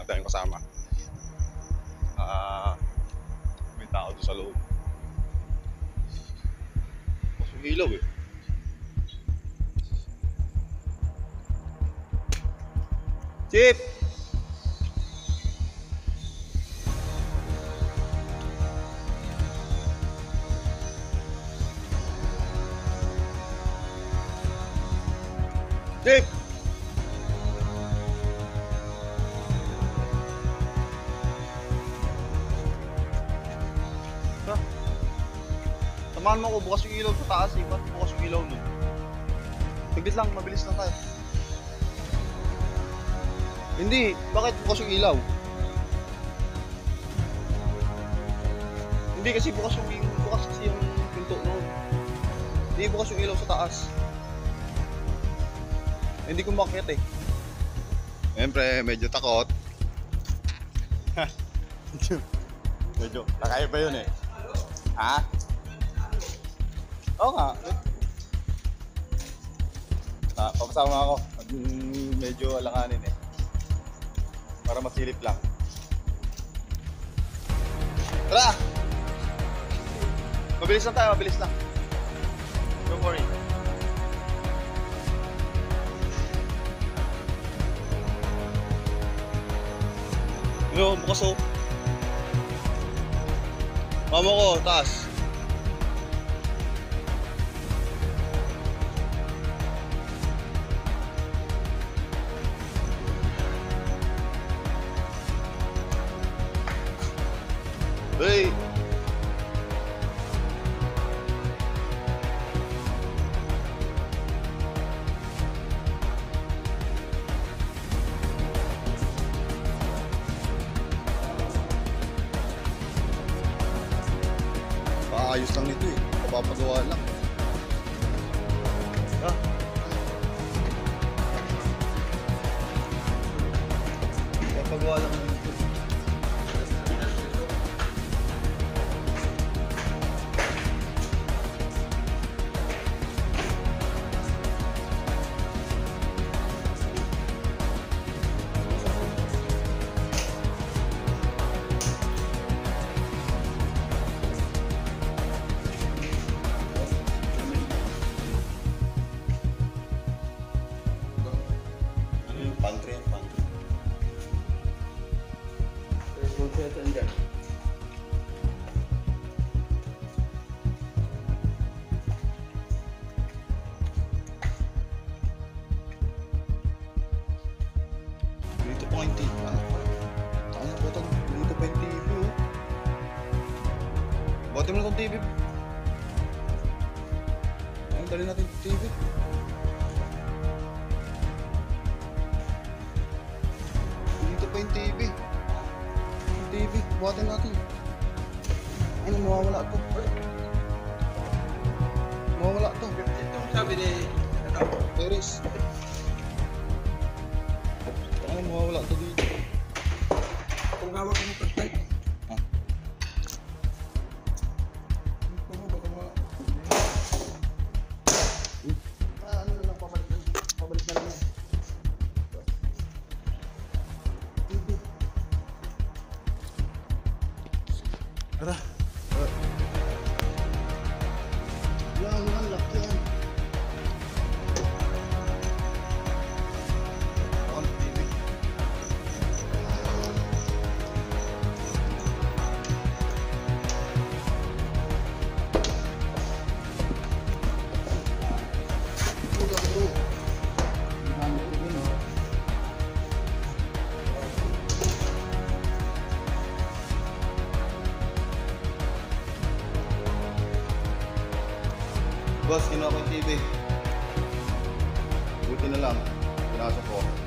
Wala tayong kasama. May tao doon sa loob. Kasi ilaw eh. Chip! Chip! Samahan mo ko, bukas yung ilaw sa taas eh. Ba't bukas yung ilaw nun? Saglit lang, mabilis lang tayo. Hindi, bakit bukas yung ilaw? Hindi kasi bukas yung pinto noon. Hindi bukas yung ilaw sa taas. Hindi ko makakit eh. Siyempre, medyo takot. Medyo, kakaiba yun eh. Ha? Oo nga. Papasama ako. Medyo alanganin eh. Para masilip lang. Tara! Mabilis lang tayo, mabilis lang. Don't worry. Yo, bukas oh. Mama ko, taas. Hey! Ayos lang nito eh. Papapagawa lang. Ah. Papagawa lang nito. Pantry yan, pantry. Kompleto andyan. Dito pa yung TV. Ano po ito? Dito pa yung TV oh. Buhatin mo na itong TV. Ayun, dali natin yung TV. Dito pa yung TV. Yung TV, buhatin natin. Ano, mawawala ito. Mawawala ito. Itong sabi ni Teres. Ano, mawawala ito dito. kung hawak mo pagtay. Ah. Baka mga... Ano na lang, pabalik na lang yan. Tara. Yan, lock yan. On TV. Boss, kinuha ko yung TV. Buti na lang, pinasok ko.